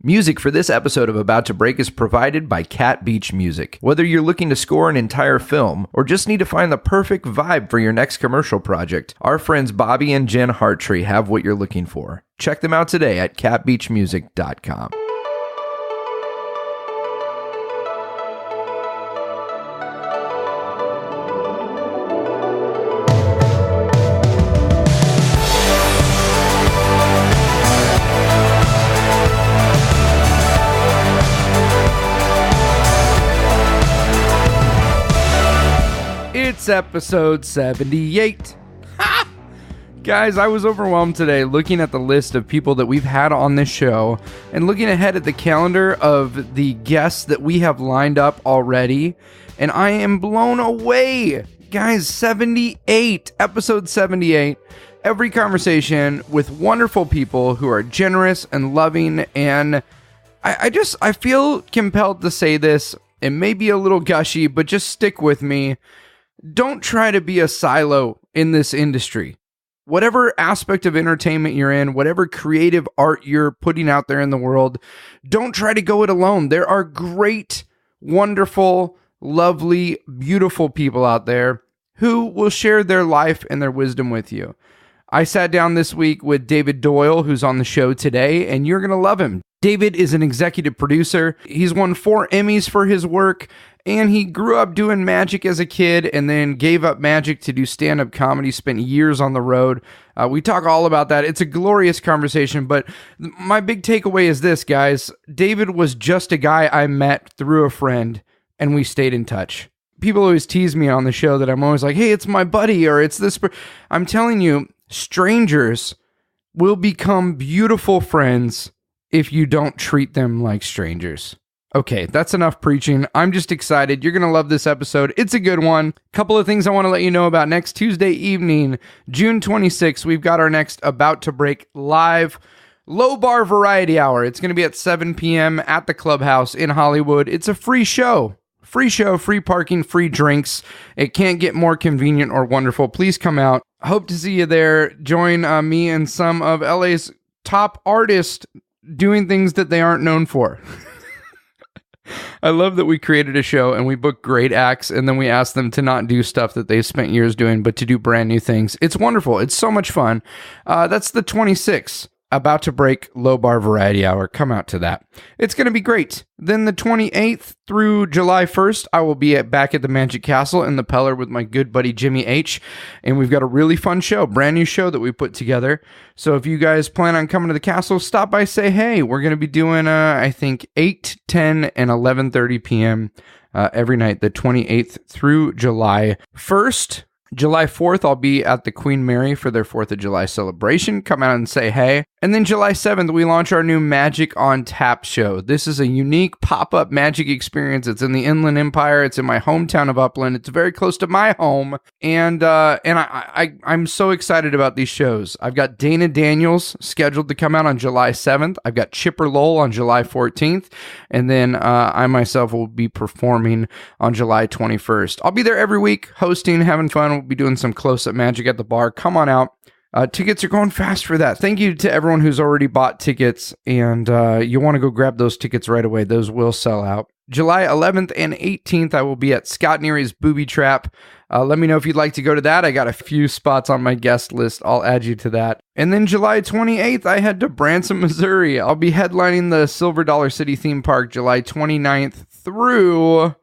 Music for this episode of About to Break is provided by Cat Beach Music. Whether you're looking to score an entire film or just need to find the perfect vibe for your next commercial project, our friends Bobby and Jen Hartree have what you're looking for. Check them out today at catbeachmusic.com. It's episode 78. Ha! Guys, I was overwhelmed today looking at the list of people that we've had on this show and looking ahead at the calendar of the guests that we have lined up already, and I am blown away. Guys, 78, episode 78. Every conversation with wonderful people who are generous and loving, and I feel compelled to say this. It may be a little gushy, but just stick with me. Don't try to be a silo in this industry. Whatever aspect of entertainment you're in, whatever creative art you're putting out there in the world, don't try to go it alone. There are great, wonderful, lovely, beautiful people out there who will share their life and their wisdom with you. I sat down this week with David Doyle, who's on the show today, and you're going to love him. David is an executive producer. He's won 4 Emmys for his work, and he grew up doing magic as a kid and then gave up magic to do stand-up comedy, spent years on the road. We talk all about that. It's a glorious conversation, but my big takeaway is this, guys. David was just a guy I met through a friend, and we stayed in touch. People always tease me on the show that I'm always like, hey, it's my buddy, or it's this. I'm telling you, strangers will become beautiful friends if you don't treat them like strangers. Okay, that's enough preaching. I'm just excited. You're going to love this episode. It's a good one. Couple of things I want to let you know about. Next Tuesday evening, June 26th, we've got our next About to Break live Low Bar Variety Hour. It's going to be at 7 p.m. at the Clubhouse in Hollywood. It's a free show. Free show, free parking, free drinks. It can't get more convenient or wonderful. Please come out. Hope to see you there. Join me and some of LA's top artists doing things that they aren't known for. I love that we created a show and we booked great acts and then we asked them to not do stuff that they've spent years doing, but to do brand new things. It's wonderful. It's so much fun. That's the 26th. About to Break Low Bar Variety Hour. Come out to that. It's going to be great. Then the 28th through July 1st, I will be back at the Magic Castle in the Peller with my good buddy Jimmy H. And we've got a really fun show, brand new show that we put together. So if you guys plan on coming to the castle, stop by, say hey. We're going to be doing, I think, 8, 10, and 11:30 p.m. Every night, the 28th through July 1st. July 4th, I'll be at the Queen Mary for their 4th of July celebration. Come out and say hey. And then July 7th, we launch our new Magic on Tap show. This is a unique pop-up magic experience. It's in the Inland Empire. It's in my hometown of Upland. It's very close to my home. And I'm so excited about these shows. I've got Dana Daniels scheduled to come out on July 7th. I've got Chipper Lowell on July 14th. And then I myself will be performing on July 21st. I'll be there every week, hosting, having fun. We'll be doing some close-up magic at the bar. Come on out. Tickets are going fast for that. Thank you to everyone who's already bought tickets, and you want to go grab those tickets right away. Those will sell out. July 11th and 18th, I will be at Scott Neary's Booby Trap. Let me know if you'd like to go to that. I got a few spots on my guest list. I'll add you to that. And then July 28th, I head to Branson, Missouri. I'll be headlining the Silver Dollar City theme park July 29th through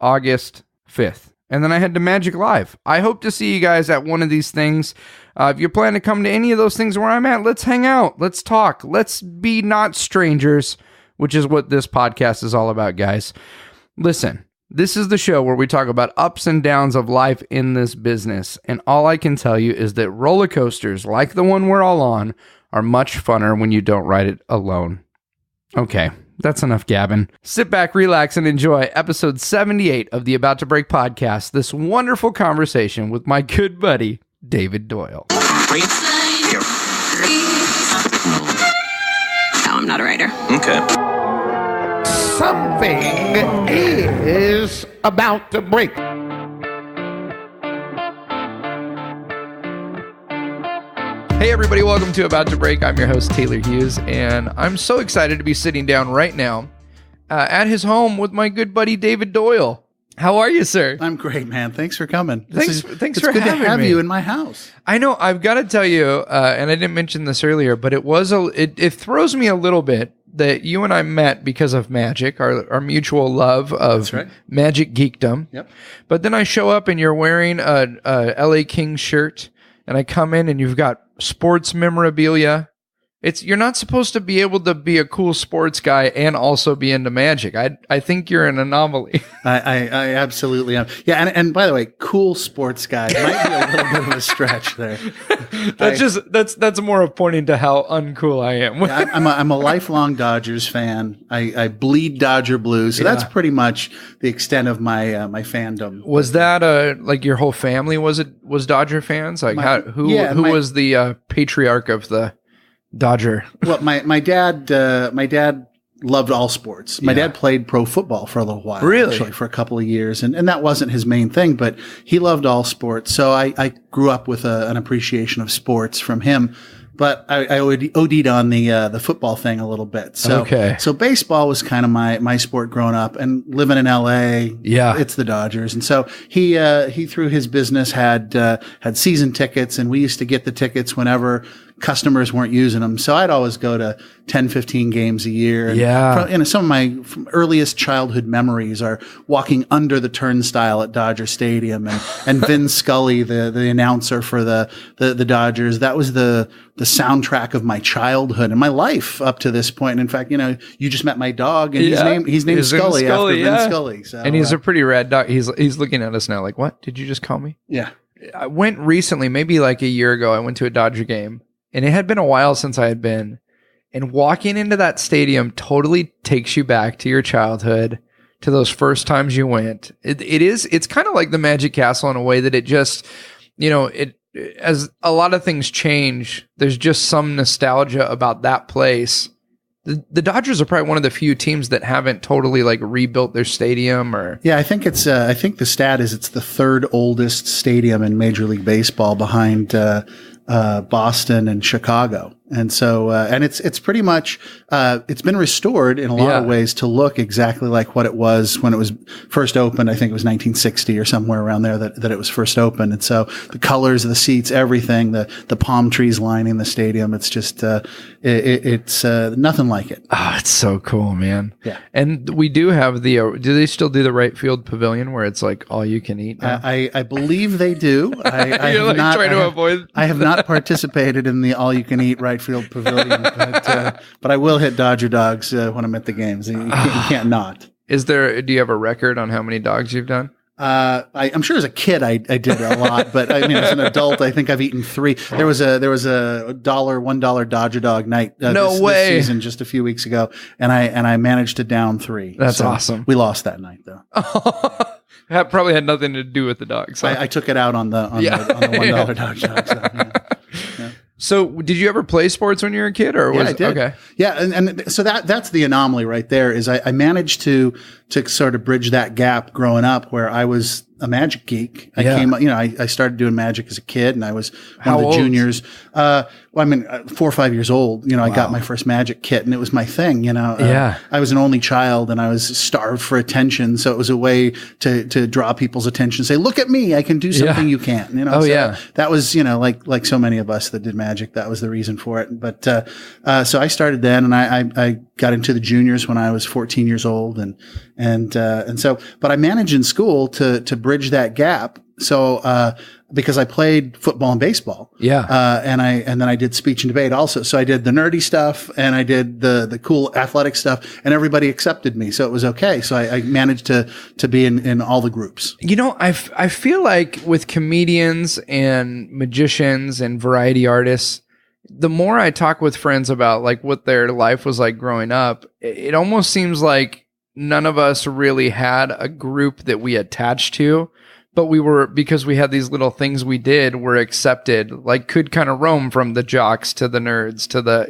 August 5th. And then I head to Magic Live. I hope to see you guys at one of these things. If you plan to come to any of those things where I'm at, let's hang out. Let's talk. Let's be not strangers, which is what this podcast is all about, guys. Listen, this is the show where we talk about ups and downs of life in this business. And all I can tell you is that roller coasters, like the one we're all on, are much funner when you don't ride it alone. Okay. That's enough gabbing. Sit back, relax, and enjoy episode 78 of the About to Break podcast. This wonderful conversation with my good buddy, David Doyle. No, I'm not a writer. Okay. Something is about to break. Hey everybody, welcome to About to Break. I'm your host, Taylor Hughes, and I'm so excited to be sitting down right now at his home with my good buddy, David Doyle. How are you, sir? I'm great, man. Thanks for coming. Thanks for having me. It's good to have you in my house. I know. I've got to tell you, and I didn't mention this earlier, but it throws me a little bit that you and I met because of magic, our mutual love of magic geekdom. Yep. But then I show up and you're wearing a LA Kings shirt, and I come in and you've got sports memorabilia. You're not supposed to be able to be a cool sports guy and also be into magic. I think you're an anomaly. I absolutely am. Yeah, and by the way, cool sports guy might be a little bit of a stretch there. That's more of pointing to how uncool I am. I'm a lifelong Dodgers fan. I bleed Dodger blue, so that's pretty much the extent of my my fandom. Was that like your whole family was Dodger fans? Like who was the patriarch of the Dodger? Well, my dad loved all sports. My dad played pro football for a little while, actually, for a couple of years, and that wasn't his main thing, but he loved all sports. So I grew up with an appreciation of sports from him. But I OD'd on the football thing a little bit. So baseball was kind of my sport growing up, and living in LA. Yeah, it's the Dodgers, and so he through his business had season tickets, and we used to get the tickets whenever customers weren't using them. So I'd always go to 10, 15 games a year. And some of my earliest childhood memories are walking under the turnstile at Dodger Stadium and Vin Scully, the announcer for the Dodgers. That was the soundtrack of my childhood and my life up to this point. And in fact, you just met my dog, and he's named Scully after Vin Scully. So, and he's a pretty rad dog. He's looking at us now like, what? Did you just call me? Yeah. I went recently, maybe like a year ago, I went to a Dodger game. And it had been a while since I had been. And walking into that stadium totally takes you back to your childhood, to those first times you went. It's kind of like the Magic Castle in a way that it just, as a lot of things change, there's just some nostalgia about that place. The Dodgers are probably one of the few teams that haven't totally like rebuilt their stadium Yeah, I think I think the stat is it's the third oldest stadium in Major League Baseball behind Boston and Chicago. And so, and it's pretty much, it's been restored in a lot of ways to look exactly like what it was when it was first opened. I think it was 1960 or somewhere around there that it was first opened. And so the colors of the seats, everything, the palm trees lining the stadium, it's just, it's nothing like it. Oh, it's so cool, man. Yeah. And we do have do they still do the right field pavilion where it's like all you can eat now? I believe they do. I You're like trying to avoid. I have not participated in the all you can eat right field pavilion, but I will hit Dodger dogs when I'm at the games. You can't not. Do you have a record on how many dogs you've done? I'm sure as a kid I did a lot, but I mean as an adult I think I've eaten 3. There was a $1 Dodger dog night this season just a few weeks ago, and I managed to down 3. That's awesome. We lost that night though. That probably had nothing to do with the dogs. Huh? I took it out on the $1 Dodger dog. So, So, did you ever play sports when you were a kid, or was I did. Okay? Yeah, and so that's the anomaly right there. Is I managed to sort of bridge that gap growing up, where I was a magic geek. I started doing magic as a kid, and I was one of the juniors. 4 or 5 years old. I got my first magic kit, and it was my thing. I was an only child, and I was starved for attention. So it was a way to draw people's attention. Say, look at me, I can do something you can't. That was like so many of us that did magic. That was the reason for it. But so I started then, and I got into the juniors when I was 14 years old, and so, but I managed in school to bridge that gap. So, because I played football and baseball. And then I did speech and debate also. So I did the nerdy stuff, and I did the cool athletic stuff, and everybody accepted me. So it was okay. So I managed to be in all the groups. I feel like with comedians and magicians and variety artists, the more I talk with friends about like what their life was like growing up, it almost seems like none of us really had a group that we attached to, but because we had these little things we did, were accepted, like could kind of roam from the jocks to the nerds to the,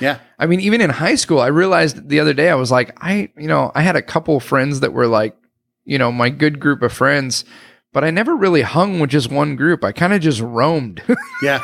Yeah. I mean, even in high school, I realized the other day, I was like, I had a couple friends that were like, my good group of friends, but I never really hung with just one group. I kind of just roamed. Yeah.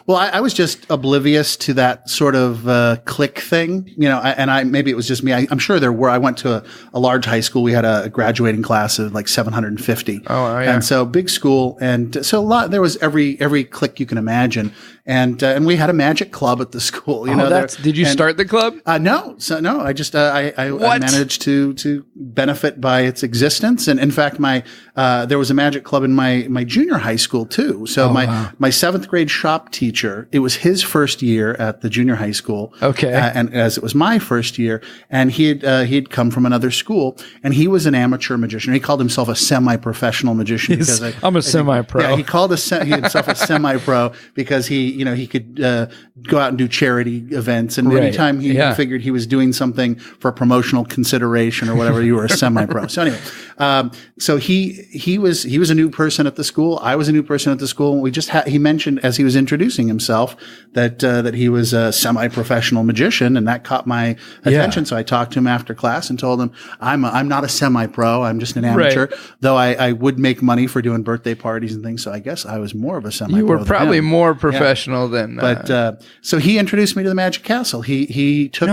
Well, I was just oblivious to that sort of clique thing, maybe it was just me. I'm sure there were. I went to a large high school. We had a graduating class of like 750. Oh, yeah. And so big school. And so there was every clique you can imagine. And we had a magic club at the school. Did you start the club? No. So no, I just, I managed to benefit by its existence. And in fact, there was a magic club in my junior high school too. So my seventh grade shop teacher, it was his first year at the junior high school. Okay. And as it was my first year, and he'd come from another school, and he was an amateur magician. He called himself a semi-professional magician because I'm a semi-pro. Yeah, he called himself a semi-pro because he could go out and do charity events, and anytime he figured he was doing something for promotional consideration or whatever, you were a semi-pro. So anyway, so he was a new person at the school. I was a new person at the school. And we just he mentioned as he was introducing himself that he was a semi-professional magician, and that caught my attention. So I talked to him after class and told him I'm not a semi-pro. I'm just an amateur, though I would make money for doing birthday parties and things. So I guess I was more of a semi-pro. You were probably more professional than. But so he introduced me to the Magic Castle. He took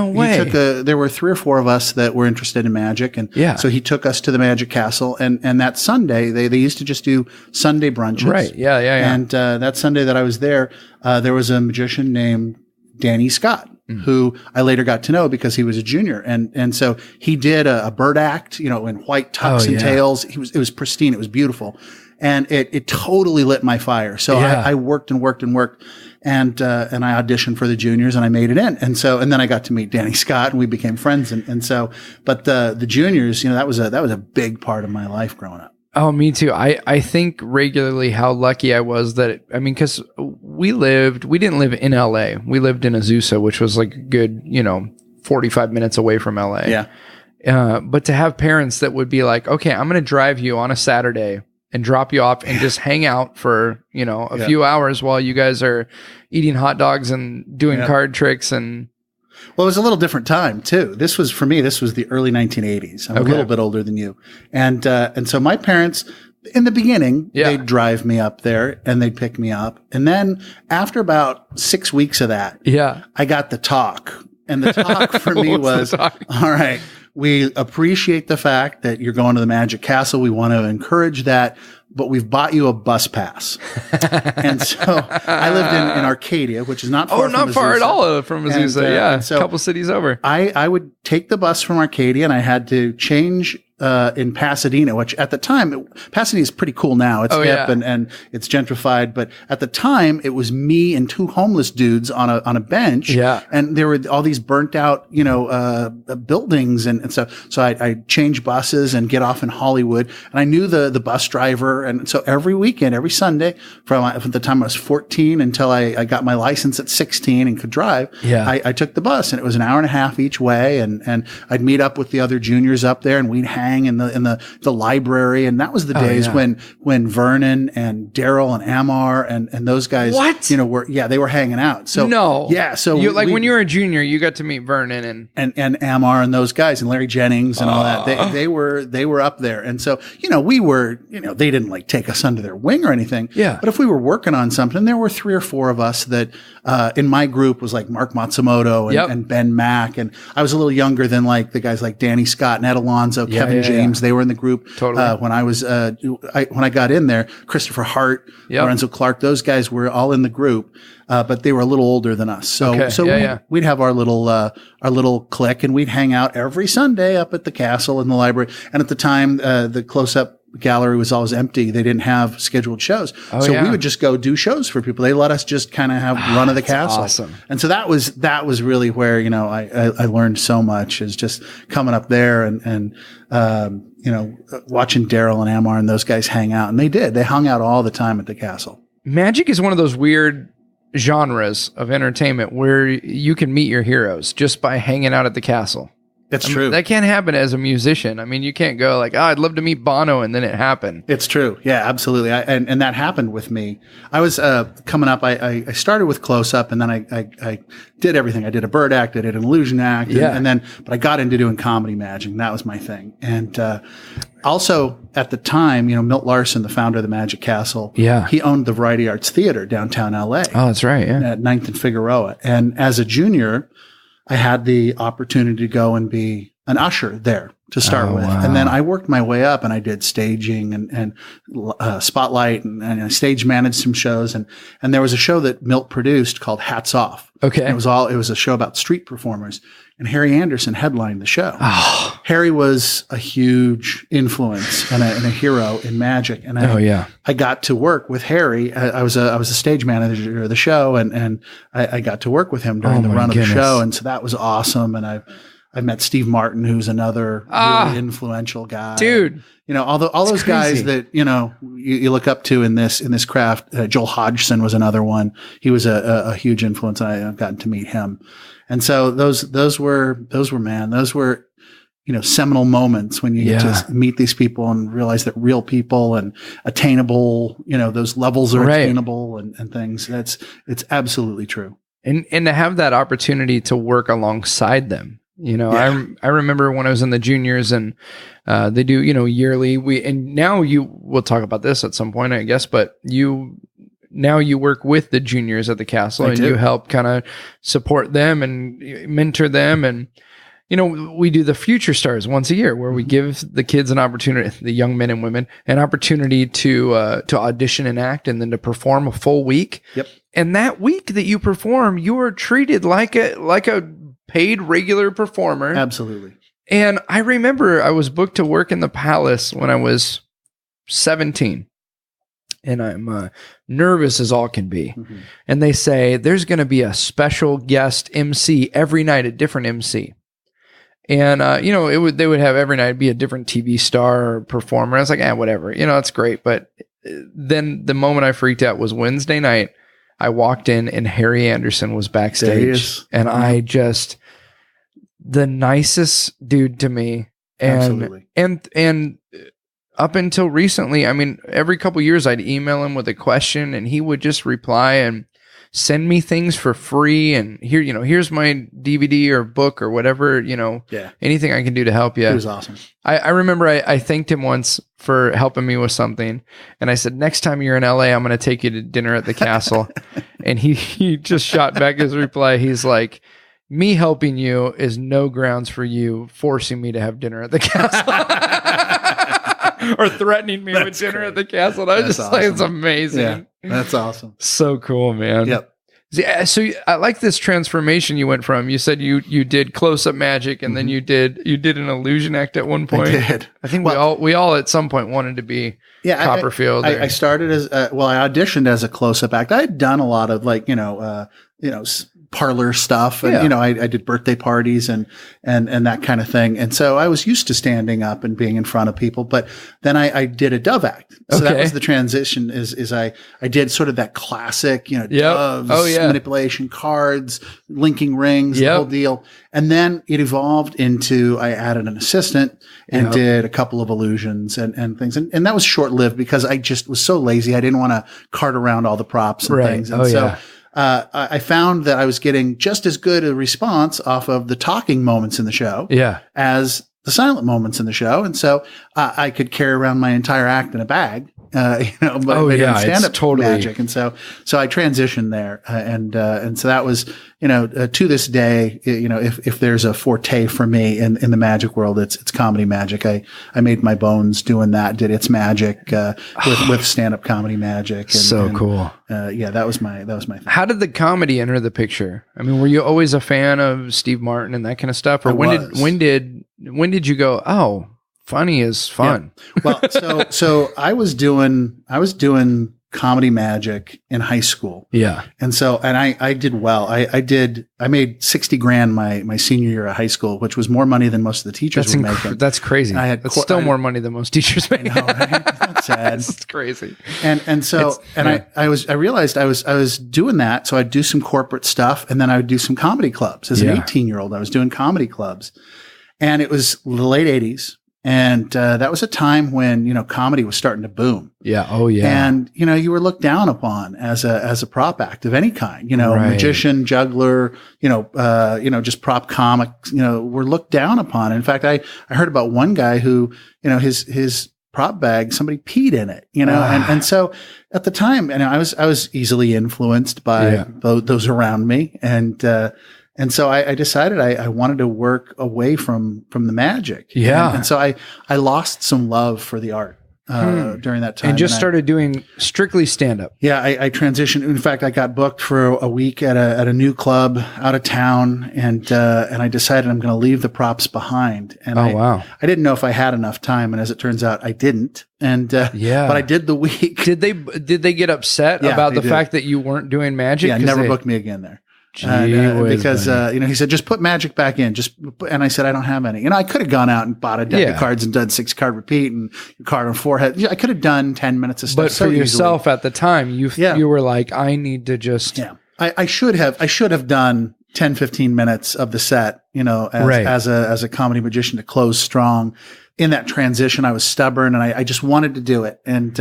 there were 3 or 4 of us that were interested in magic, and so he took us to the Magic Castle. And that Sunday they used to just do Sunday brunches, right? Yeah. And that Sunday that I was there, there was a magician named Danny Scott, who I later got to know because he was a junior. And so he did a bird act, in white tux and tails. It was pristine. It was beautiful. And it totally lit my fire. So I worked and worked and worked. And I auditioned for the juniors and I made it in. And then I got to meet Danny Scott and we became friends. But the juniors, that was a big part of my life growing up. Oh, me too. I think regularly how lucky I was because we didn't live in LA. We lived in Azusa, which was like a good, 45 minutes away from LA. Yeah. But to have parents that would be like, okay, I'm going to drive you on a Saturday and drop you off and just hang out for, a few hours while you guys are eating hot dogs and doing card tricks. And well, it was a little different time too. This was the early 1980s. I'm a little bit older than you. And so my parents, in the beginning, they'd drive me up there and they'd pick me up. And then after about 6 weeks of that, I got the talk. And the talk for me was, all right, we appreciate the fact that you're going to the Magic Castle. We want to encourage that, but we've bought you a bus pass. And so I lived in Arcadia, which is not far from Azusa. Oh, not far at all from Azusa. So a couple cities over. I would take the bus from Arcadia and I had to change in Pasadena, which at the time, Pasadena is pretty cool now. It's hip and it's gentrified. But at the time, it was me and 2 homeless dudes on a bench. Yeah. And there were all these burnt out, buildings and stuff. So I change buses and get off in Hollywood. And I knew the bus driver. And so every weekend, every Sunday, from the time I was 14 until I got my license at 16 and could drive, I took the bus. And it was an hour and a half each way. And I'd meet up with the other juniors up there and we'd hang in the library. And that was the days when Vernon and Daryl and Amar and those guys, they were hanging out. So so when you were a junior, you got to meet Vernon and Amar and those guys and Larry Jennings and all that. They were up there. And so, we were, they didn't like take us under their wing or anything. Yeah. But if we were working on something, there were 3 or 4 of us that, in my group was like Mark Matsumoto and Ben Mack. And I was a little younger than like the guys like Danny Scott and Ed Alonzo, Kevin James. They were in the group. Totally. When I was, when I got in there, Christopher Hart, Lorenzo Clark, those guys were all in the group. But they were a little older than us. So we'd have our little clique and we'd hang out every Sunday up at the castle in the library. And at the time, the close-up gallery was always empty. They didn't have scheduled shows. We would just go do shows for people. They let us just kind of have run of the castle. Awesome. And so that was really where, I learned so much, is just coming up there and watching Daryl and Amar and those guys hang out. And they hung out all the time at the castle. Magic is one of those weird genres of entertainment where you can meet your heroes just by hanging out at the castle. It's true. That can't happen as a musician. I mean, you can't go like, oh, I'd love to meet Bono, and then it happened. It's true. Yeah, absolutely. And that happened with me. I was coming up. I started with Close Up, and then I did everything. I did a bird act. I did an illusion act. Yeah. And then, but I got into doing comedy magic. And that was my thing. And also at the time, Milt Larson, the founder of the Magic Castle, he owned the Variety Arts Theater downtown LA. Oh, that's right. Yeah. At 9th and Figueroa. And as a junior, I had the opportunity to go and be an usher there to start with. Wow. And then I worked my way up and I did staging and spotlight and I stage managed some shows. And there was a show that Milt produced called Hats Off. Okay. And it was a show about street performers, and Harry Anderson headlined the show. Oh. Harry was a huge influence and a hero in magic. And I got to work with Harry. I was a stage manager of the show, and I got to work with him during the run of the show. And so that was awesome. And I met Steve Martin, who's another really influential guy. Dude. All those guys that, you look up to in this craft. Joel Hodgson was another one. He was a huge influence. I've gotten to meet him. And so those were seminal moments when you get to meet these people and realize that real people and attainable, those levels are attainable and things. It's absolutely true. And to have that opportunity to work alongside them. I remember when I was in the juniors, and they do, yearly. We'll talk about this at some point, I guess, but now you work with the juniors at the castle, and you help kind of support them and mentor them. And, we do the Future Stars once a year, where we give the kids an opportunity, the young men and women, an opportunity to audition and act, and then to perform a full week. Yep. And that week that you perform, you are treated like a paid regular performer. Absolutely. And I remember I was booked to work in the Palace when I was 17. And I'm nervous as all can be. Mm-hmm. And they say, there's going to be a special guest MC every night, a different MC. And, they would have every night be a different TV star or performer. I was like, whatever, it's great. But then the moment I freaked out was Wednesday night. I walked in and Harry Anderson was backstage, and I just, the nicest dude to me. And, absolutely. And up until recently, I mean, every couple years I'd email him with a question and he would just reply and send me things for free. And here's my DVD or book or whatever, anything I can do to help you. It was awesome. I remember I thanked him once for helping me with something. And I said, next time you're in LA, I'm going to take you to dinner at the castle. And he just shot back his reply. He's like, me helping you is no grounds for you forcing me to have dinner at the castle. Or threatening me with dinner at the castle. And I was just like, it's amazing. Yeah, that's awesome. So cool, man. Yep. So I like this transformation you went from. You said you did close-up magic, and then you did an illusion act at one point. I did. I think we all at some point wanted to be Copperfield. I started as I auditioned as a close-up act. I had done a lot of parlor stuff, and I did birthday parties and that kind of thing. And so I was used to standing up and being in front of people. But then I did a dove act. So that was the transition. Is I did sort of that classic, doves, manipulation, cards, linking rings, the whole deal. And then it evolved into I added an assistant and did a couple of illusions and things. And that was short lived because I just was so lazy. I didn't want to cart around all the props and things. And I found that I was getting just as good a response off of the talking moments in the show as the silent moments in the show. And so I could carry around my entire act in a bag, stand-up magic. And so I transitioned there. And so that was, to this day, if there's a forte for me in the magic world, it's comedy magic. I made my bones doing that, did It's Magic, with stand-up comedy magic. And, cool. That was my thing. How did the comedy enter the picture? I mean, were you always a fan of Steve Martin and that kind of stuff? Or when did you go, oh, funny is fun? Yeah. Well, so I was doing comedy magic in high school. Yeah. And so, I did well. I made $60,000 my senior year of high school, which was more money than most of the teachers were making. That's crazy. That's still more money than most teachers make. I know, right? That's sad. It's crazy. I realized I was doing that. So I'd do some corporate stuff and then I would do some comedy clubs. As an 18-year-old, I was doing comedy clubs. And it was the late 80s. And that was a time when, comedy was starting to boom. Yeah. Oh, yeah. And, you were looked down upon as a prop act of any kind, Right. magician, juggler, just prop comics, were looked down upon. In fact, I heard about one guy who, his prop bag, somebody peed in it, and so at the time, I was easily influenced by those around me. And so I decided I wanted to work away from the magic. Yeah. And so I lost some love for the art during that time. And just started doing strictly stand-up. Yeah, I transitioned. In fact, I got booked for a week at a new club out of town, and I decided I'm going to leave the props behind. And wow. I didn't know if I had enough time, and as it turns out, I didn't. And but I did the week. Did they get upset about the fact that you weren't doing magic? Yeah, never booked me again there. Because he said, just put magic back in. And I said, I don't have any. I could have gone out and bought a deck of cards and done 6-card repeat and card on forehead. I could have done 10 minutes of stuff. But for yourself at the time, you were like, I need to just. Yeah. I should have done 10, 15 minutes of the set, as a comedy magician to close strong. In that transition, I was stubborn and I just wanted to do it. And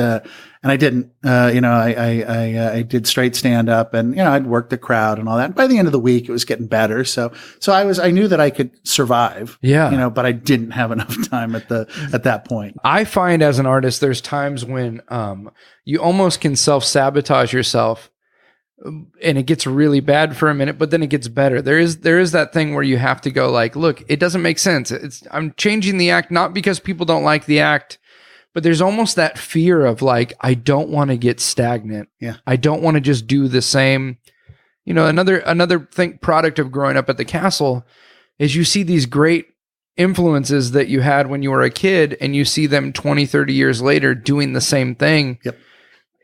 I didn't, I did straight stand up and, I'd work the crowd and all that. And by the end of the week, it was getting better. So I knew that I could survive, but I didn't have enough time at that point. I find as an artist, there's times when, you almost can self-sabotage yourself. And it gets really bad for a minute, but then it gets better. There is that thing where you have to go like, look, it doesn't make sense. I'm changing the act, not because people don't like the act, but there's almost that fear of like, I don't want to get stagnant. Yeah. I don't want to just do the same. Another product of growing up at the castle is you see these great influences that you had when you were a kid and you see them 20, 30 years later doing the same thing. Yep.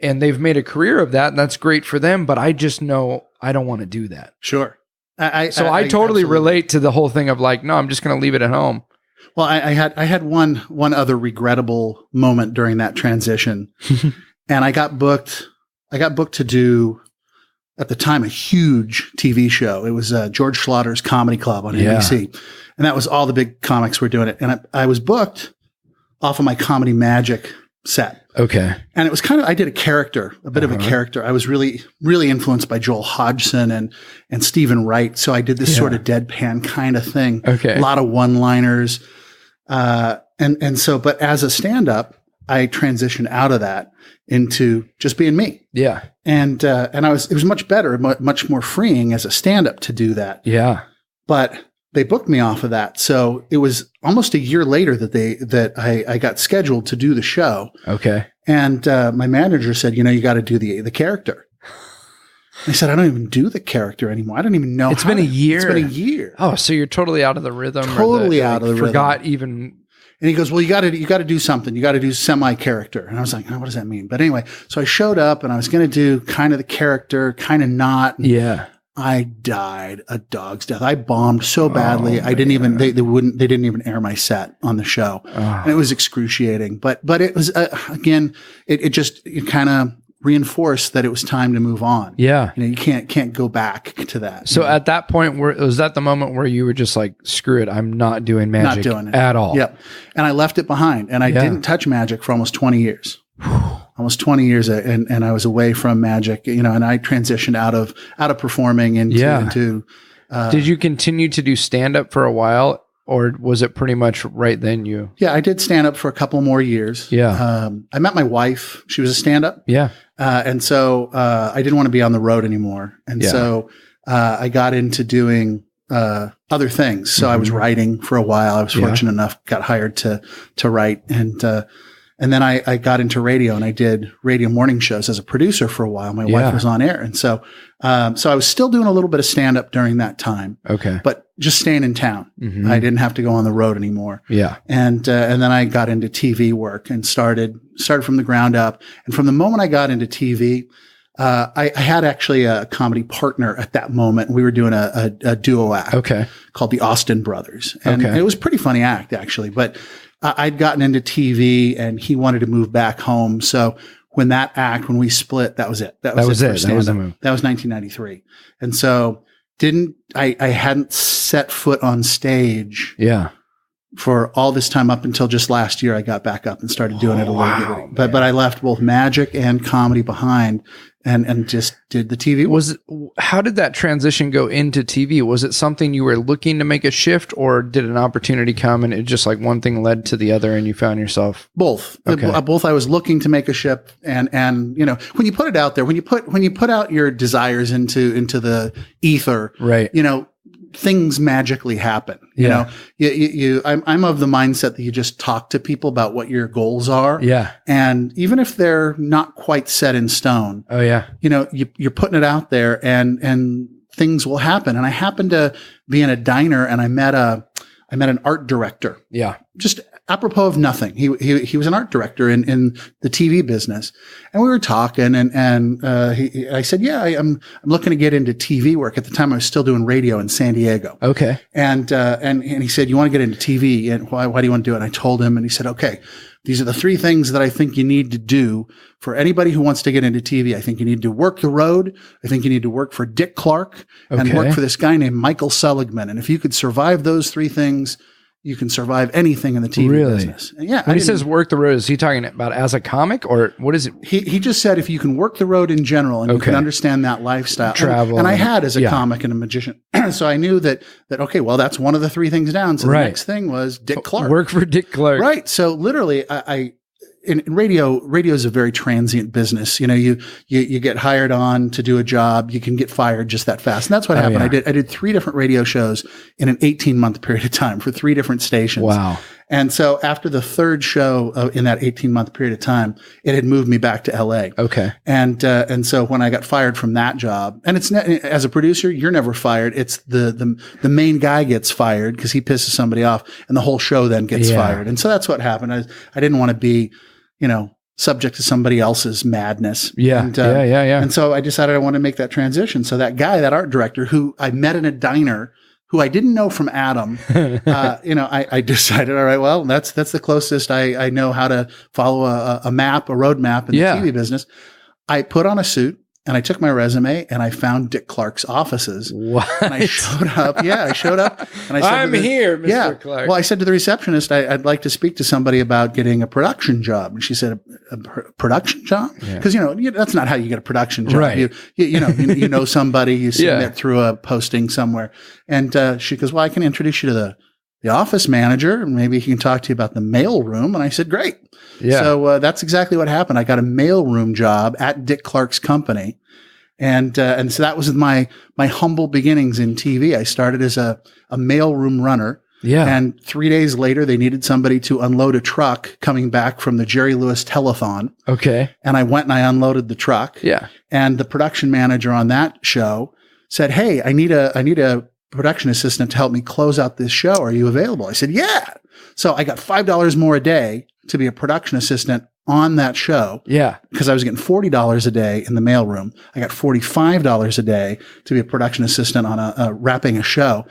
And they've made a career of that, and that's great for them. But I just know I don't want to do that. Sure. I totally relate to the whole thing of like, no, I'm just going to leave it at home. Well, I had one other regrettable moment during that transition, and I got booked to do at the time a huge TV show. It was George Schlotter's Comedy Club on NBC, and that was all the big comics were doing it. And I was booked off of my Comedy Magic set. Okay. And it was I did a character, a bit of a character. I was really, really influenced by Joel Hodgson and Stephen Wright. So I did this sort of deadpan kind of thing. Okay. A lot of one-liners. And so, but as a stand-up, I transitioned out of that into just being me. Yeah. And it was much better, much more freeing as a stand-up to do that. Yeah. But they booked me off of that. So it was almost a year later that I got scheduled to do the show. Okay. And my manager said, you got to do the character. I said, I don't even do the character anymore. I don't even know. It's been a year. It's been a year. Oh, so you're totally out of the rhythm. Totally out of the rhythm. Forgot even. And he goes, well, you got to do something. You got to do semi-character. And I was like, oh, what does that mean? But anyway, so I showed up and I was going to do kind of the character, kind of not. Yeah. I died a dog's death. I bombed so badly. I didn't even, they didn't even air my set on the show. And it was excruciating, but it was, again, it kind of reinforced that it was time to move on. Yeah. You can't go back to that. So at that point, was that the moment where you were just like, screw it, I'm not doing magic not doing it at all. Yep. And I left it behind and I didn't touch magic for almost 20 years. Almost 20 years, and I was away from magic, and I transitioned out of performing into. Did you continue to do stand up for a while, or was it pretty much right then you? Yeah, I did stand up for a couple more years. Yeah, I met my wife; she was a stand up. Yeah, and so I didn't want to be on the road anymore, and so I got into doing other things. So I was writing for a while. I was fortunate enough, got hired to write, and then I got into radio and I did radio morning shows as a producer for a while. My wife was on air. And so I was still doing a little bit of stand up during that time. Okay. But just staying in town. I didn't have to go on the road anymore. Yeah. And then I got into TV work and started from the ground up. And from the moment I got into TV, I had actually a comedy partner at that moment. We were doing a duo act called the Austin Brothers. And it was a pretty funny act actually, but I'd gotten into TV and he wanted to move back home. So when we split, that was it. That was the move. That was 1993. And so I hadn't set foot on stage. Yeah. for all this time up until just last year. I got back up and started doing it a little bit. But I left both magic and comedy behind and just did the TV. How did that transition go into TV? Was it something you were looking to make a shift, or did an opportunity come and it just like one thing led to the other and you found yourself? Both. Okay. Both. I was looking to make a shift, and you know, when you put it out there, when you put out your desires into the ether, right? You know, things magically happen. You know, I'm of the mindset that you just talk to people about what your goals are. Yeah. And even if they're not quite set in stone. Oh yeah. You know, you're putting it out there and things will happen. And I happened to be in a diner and I met an art director. Yeah. Just apropos of nothing. He was an art director in the TV business, and we were talking, and I said, yeah, I'm looking to get into TV work. At the time, I was still doing radio in San Diego. Okay. And he said, you want to get into TV, and why do you want to do it? And I told him, and he said, okay, these are the three things that I think you need to do for anybody who wants to get into TV. I think you need to work the road. I think you need to work for Dick Clark and work for this guy named Michael Seligman. And if you could survive those three things, you can survive anything in the TV business. And yeah. When he says work the road, is he talking about as a comic, or what is it? He just said if you can work the road in general and you can understand that lifestyle. Travel. And I had as a comic and a magician. So I knew that, okay, well, that's one of the three things down. So the next thing was Dick Clark. Work for Dick Clark. Right. So literally, in radio is a very transient business. You know, you get hired on to do a job, you can get fired just that fast. And that's what happened. Yeah. I did 3 different radio shows in an 18-month period of time for 3 different stations. Wow. And so after the third show in that 18-month period of time, it had moved me back to LA. Okay. And so when I got fired from that job, and it's as a producer, you're never fired. It's the main guy gets fired because he pisses somebody off, and the whole show then gets fired. And so that's what happened. I didn't want to be, you know, subject to somebody else's madness. Yeah. And so I decided I want to make that transition. So that guy, that art director who I met in a diner, who I didn't know from Adam, you know, I decided, all right, well, that's the closest I know how to follow a map, a road map in the TV business. I put on a suit and I took my resume and I found Dick Clark's offices. What? And I showed up. Yeah, I showed up and I said, I'm here, Mr. Clark. Well, I said to the receptionist, I'd like to speak to somebody about getting a production job. And she said, a production job? Because, you know, that's not how you get a production job. Right. You know somebody, you submit through a posting somewhere. And she goes, well, I can introduce you to the office manager, and maybe he can talk to you about the mail room. And I said, great. Yeah. So that's exactly what happened. I got a mail room job at Dick Clark's company. And so that was my humble beginnings in TV. I started as a mail room runner. Yeah. And 3 days later, they needed somebody to unload a truck coming back from the Jerry Lewis telethon. Okay. And I went and I unloaded the truck. Yeah. And the production manager on that show said, hey, I need a production assistant to help me close out this show. Are you available? I said, yeah. So I got $5 more a day to be a production assistant on that show. Yeah. Because I was getting $40 a day in the mailroom. I got $45 a day to be a production assistant on wrapping a show.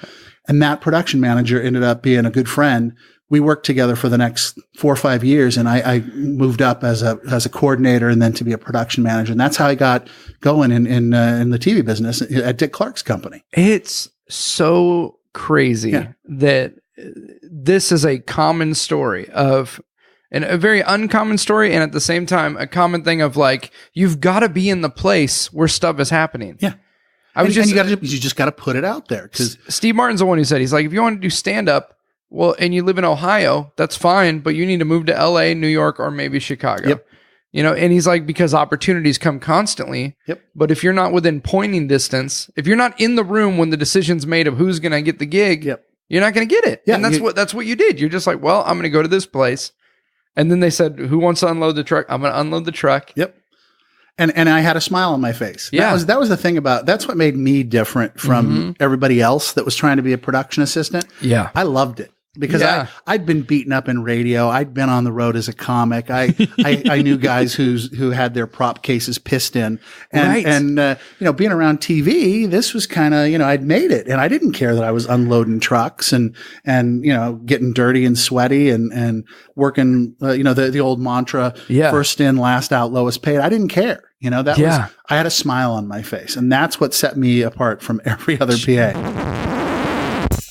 And that production manager ended up being a good friend. We worked together for the next 4 or 5 years, and I moved up as a coordinator and then to be a production manager. And that's how I got going in the TV business at Dick Clark's company. It's so crazy that this is a common story and a very uncommon story, and at the same time, a common thing of like, you've got to be in the place where stuff is happening. Yeah. You just got to put it out there. Because Steve Martin's the one who said, he's like, if you want to do stand-up, well, and you live in Ohio, that's fine, but you need to move to LA, New York, or maybe Chicago. Yep. You know, and he's like, because opportunities come constantly. Yep. But if you're not within pointing distance, if you're not in the room when the decision's made of who's going to get the gig, you're not going to get it. Yeah, and that's what you did. You're just like, well, I'm going to go to this place. And then they said, who wants to unload the truck? I'm going to unload the truck. Yep. And I had a smile on my face. Yeah. That was the thing that's what made me different from everybody else that was trying to be a production assistant. Yeah. I loved it. Because I'd been beaten up in radio. I'd been on the road as a comic. I knew guys who had their prop cases pissed in, and you know, being around TV, this was kind of, you know, I'd made it, and I didn't care that I was unloading trucks and you know, getting dirty and sweaty and working, you know, the old mantra, first in, last out, lowest paid. I didn't care. You know, I had a smile on my face, and that's what set me apart from every other PA.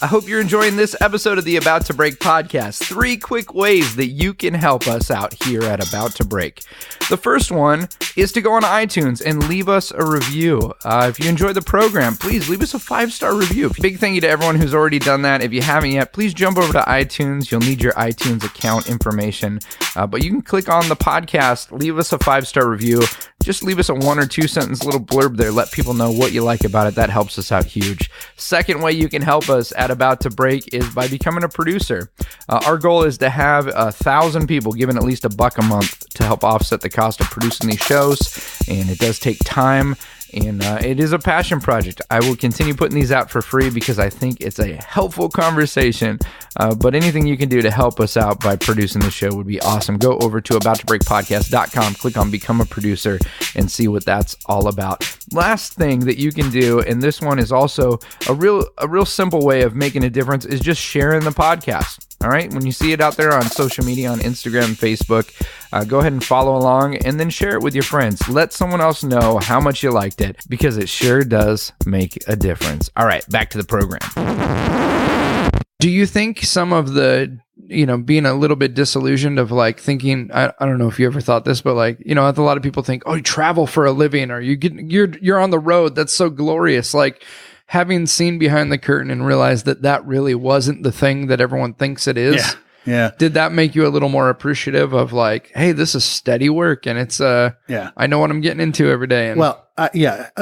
I hope you're enjoying this episode of the About to Break podcast. 3 quick ways that you can help us out here at About to Break. The first one is to go on iTunes and leave us a review. If you enjoy the program, please leave us a 5-star review. Big thank you to everyone who's already done that. If you haven't yet, please jump over to iTunes. You'll need your iTunes account information, but you can click on the podcast, leave us a 5-star review. Just leave us a 1 or 2 sentence little blurb there. Let people know what you like about it. That helps us out huge. Second way you can help us at About to Break is by becoming a producer. Our goal is to have 1,000 people giving at least $1 a month to help offset the cost of producing these shows, and it does take time. And it is a passion project. I will continue putting these out for free because I think it's a helpful conversation. But anything you can do to help us out by producing the show would be awesome. Go over to abouttobreakpodcast.com, click on Become a Producer, and see what that's all about. Last thing that you can do, and this one is also a real simple way of making a difference, is just sharing the podcast. All right, when you see it out there on social media, on Instagram, Facebook, go ahead and follow along and then share it with your friends. Let someone else know how much you liked it because it sure does make a difference. All right, back to the program. Do you think some of the, being a little bit disillusioned of like thinking, I don't know if you ever thought this, but like, a lot of people think, oh, you travel for a living or you're on the road. That's so glorious. Like, having seen behind the curtain and realized that really wasn't the thing that everyone thinks it is. Yeah. Did that make you a little more appreciative of like, hey, this is steady work and it's, I know what I'm getting into every day. And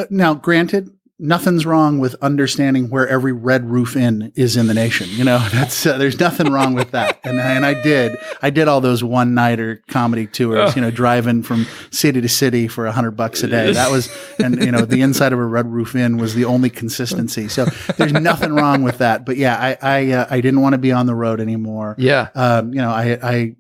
Now, granted, nothing's wrong with understanding where every red roof inn is in the nation. That's there's nothing wrong with that. And I did all those one-nighter comedy tours, driving from city to city for $100 a day. That was, and the inside of a red roof inn was the only consistency. So there's nothing wrong with that. But yeah, I didn't want to be on the road anymore. Yeah. I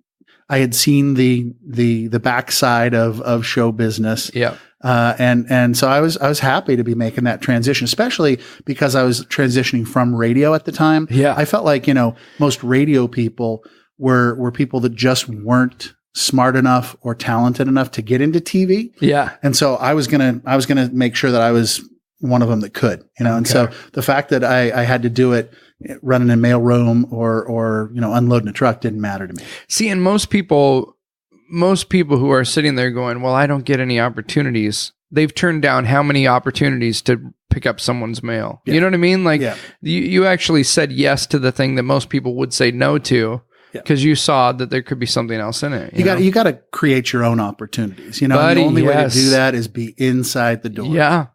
had seen the backside of show business. Yeah. And so I was happy to be making that transition, especially because I was transitioning from radio at the time. Yeah. I felt like, most radio people were people that just weren't smart enough or talented enough to get into TV. Yeah. And so I was going to make sure that I was one of them that could, and so the fact that I had to do it running a mailroom or unloading a truck didn't matter to me. See, and most people who are sitting there going, well, I don't get any opportunities. They've turned down how many opportunities to pick up someone's mail. Yeah. You know what I mean? Like you actually said yes to the thing that most people would say no to because you saw that there could be something else in it. You got to create your own opportunities. Buddy, the only way to do that is be inside the door. Yeah.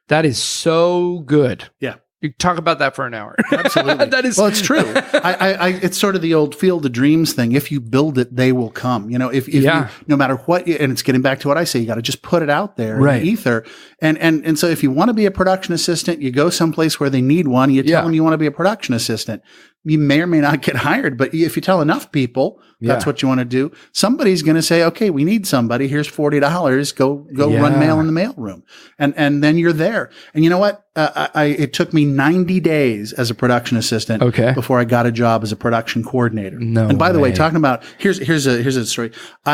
That is so good. Yeah. You talk about that for an hour. Absolutely. Well, it's true. It's sort of the old Field of Dreams thing. If you build it, they will come. If you, no matter what, and it's getting back to what I say, you got to just put it out there in the ether. And so if you want to be a production assistant, you go someplace where they need one. You tell them you want to be a production assistant. You may or may not get hired, but if you tell enough people that's what you want to do, somebody's going to say, okay, we need somebody. Here's $40. Go run mail in the mailroom. And then you're there. And you know what? It took me 90 days as a production assistant before I got a job as a production coordinator. And by the way, talking about, here's a story.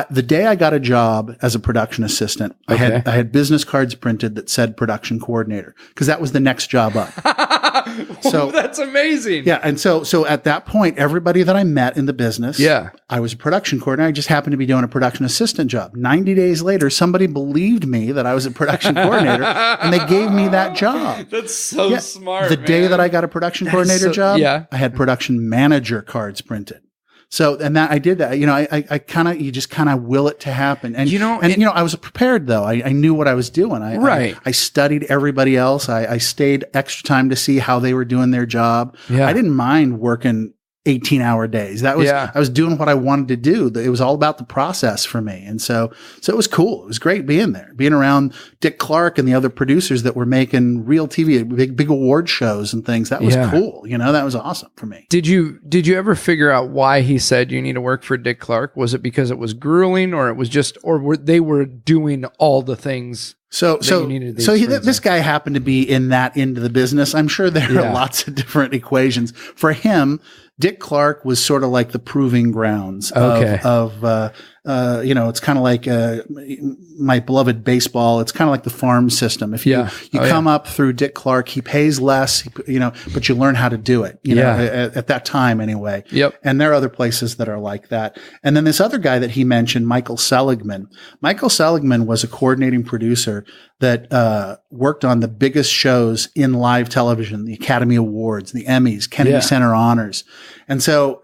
The day I got a job as a production assistant, I had business cards printed that said production coordinator because that was the next job up. So that's amazing. Yeah. And so at that point, everybody that I met in the business, I was a production coordinator. I just happened to be doing a production assistant job. 90 days later, somebody believed me that I was a production coordinator and they gave me that job. That's so smart. The day that I got a production coordinator job, I had production manager cards printed. So, and that I did that, you just kind of will it to happen. And, I was prepared though. I knew what I was doing. I studied everybody else. I stayed extra time to see how they were doing their job. Yeah. I didn't mind working 18-hour days. That was, I was doing what I wanted to do. It was all about the process for me. And so it was cool. It was great being there, being around Dick Clark and the other producers that were making real TV, big award shows and things. That was cool. That was awesome for me. Did you ever figure out why he said you need to work for Dick Clark? Was it because it was grueling or it was just, they were doing all the things? This guy happened to be in that end of the business. I'm sure there are lots of different equations for him. Dick Clark was sort of like the proving grounds of it's kind of like my beloved baseball. It's kind of like the farm system. If you come up through Dick Clark, he pays less, but you learn how to do it, at that time anyway. Yep. And there are other places that are like that. And then this other guy that he mentioned, Michael Seligman. Michael Seligman was a coordinating producer that worked on the biggest shows in live television, the Academy Awards, the Emmys, Kennedy Center Honors. And so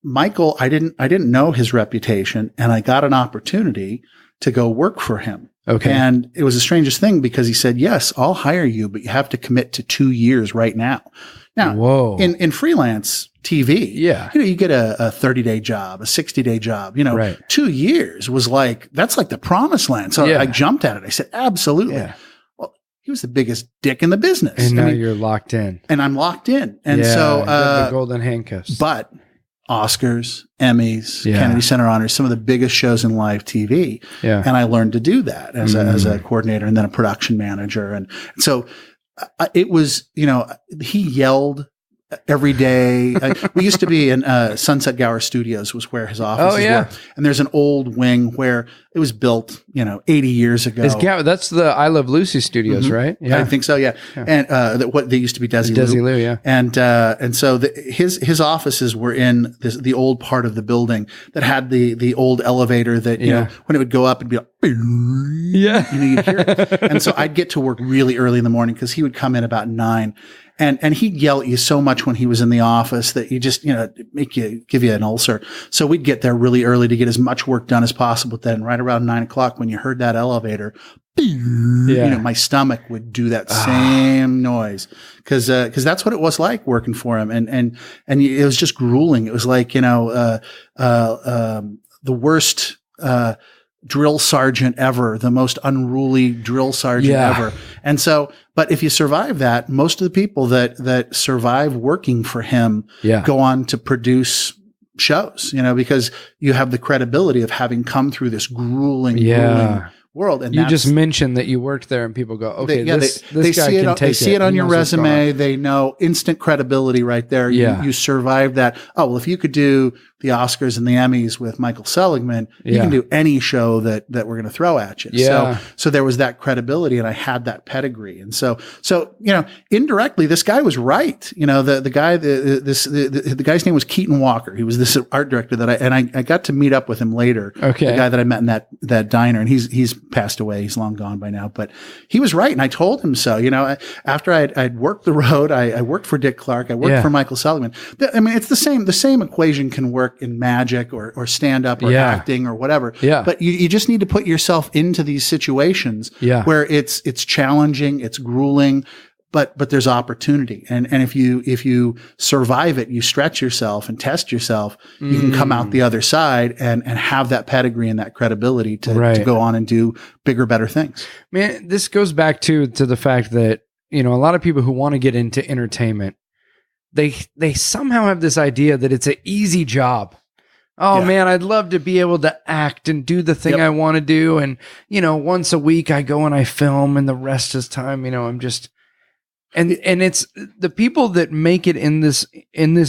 Michael, I didn't know his reputation, and I got an opportunity to go work for him. Okay. And it was the strangest thing because he said, yes, I'll hire you, but you have to commit to 2 years right now. Now, in freelance TV, you get a 30-day job, a 60-day job, 2 years was that's like the promised land. So I jumped at it. I said, absolutely. Yeah. Well, he was the biggest dick in the business. And now you're locked in. And I'm locked in. And so, the golden handcuffs. But Oscars, Emmys, Kennedy Center Honors, some of the biggest shows in live TV. Yeah. And I learned to do that as a coordinator and then a production manager. And so it was, he yelled every day. We used to be in Sunset Gower Studios was where his offices were. And there's an old wing where it was built, 80 years ago. That's the I Love Lucy studios, right? Yeah. I think so, yeah. And what they used to be Desi Lou, yeah. And so his offices were in the old part of the building that had the old elevator that, when it would go up and be like, you'd hear it. And so I'd get to work really early in the morning because he would come in about 9. And he'd yell at you so much when he was in the office that you just, give you an ulcer. So we'd get there really early to get as much work done as possible. Then right around 9 o'clock, when you heard that elevator, my stomach would do that same noise because that's what it was like working for him. And it was just grueling. It was like, the worst, drill sergeant ever, the most unruly drill sergeant ever. And so, but if you survive that, most of the people that survive working for him go on to produce shows, because you have the credibility of having come through this grueling world. And you just mentioned that you worked there and people go, okay, this guy can take it. They see it on your resume. They know instant credibility right there. You survived that. Oh, well, if you could do the Oscars and the Emmys with Michael Seligman, you can do any show that we're going to throw at you. Yeah. So there was that credibility and I had that pedigree. And so, indirectly, this guy was right. The guy's name was Keaton Walker. He was this art director I got to meet up with him later. Okay. The guy that I met in that diner, and he's passed away. He's long gone by now, but he was right. And I told him so, after I'd worked the road, I worked for Dick Clark. I worked for Michael Seligman. It's the same equation can work in magic or stand up or acting or whatever. Yeah. But you just need to put yourself into these situations where it's challenging, it's grueling, but there's opportunity. And if you survive it, you stretch yourself and test yourself, you can come out the other side and have that pedigree and that credibility to go on and do bigger, better things. Man, this goes back to the fact that, a lot of people who want to get into entertainment, they somehow have this idea that it's an easy job. Oh man, I'd love to be able to act and do the thing I want to do. And, once a week I go and I film and the rest is time, I'm just, and it's the people that make it in this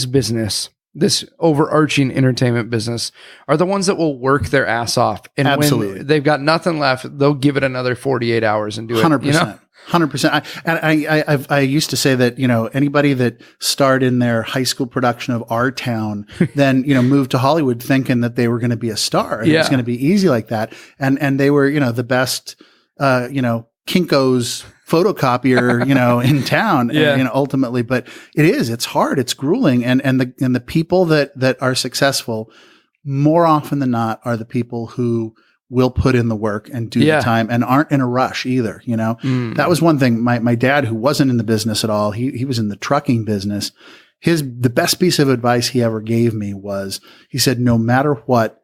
business, this overarching entertainment business, are the ones that will work their ass off. And absolutely, when they've got nothing left, they'll give it another 48 hours and do 100%. 100%. I used to say that, anybody that starred in their high school production of Our Town, then, moved to Hollywood thinking that they were going to be a star and it was going to be easy like that. And they were, the best, Kinko's photocopier, in town, ultimately, but it's hard, it's grueling. And the people that are successful more often than not are the people who will put in the work and do the time and aren't in a rush either. That was one thing. My dad, who wasn't in the business at all, he was in the trucking business. The best piece of advice he ever gave me was, he said, no matter what,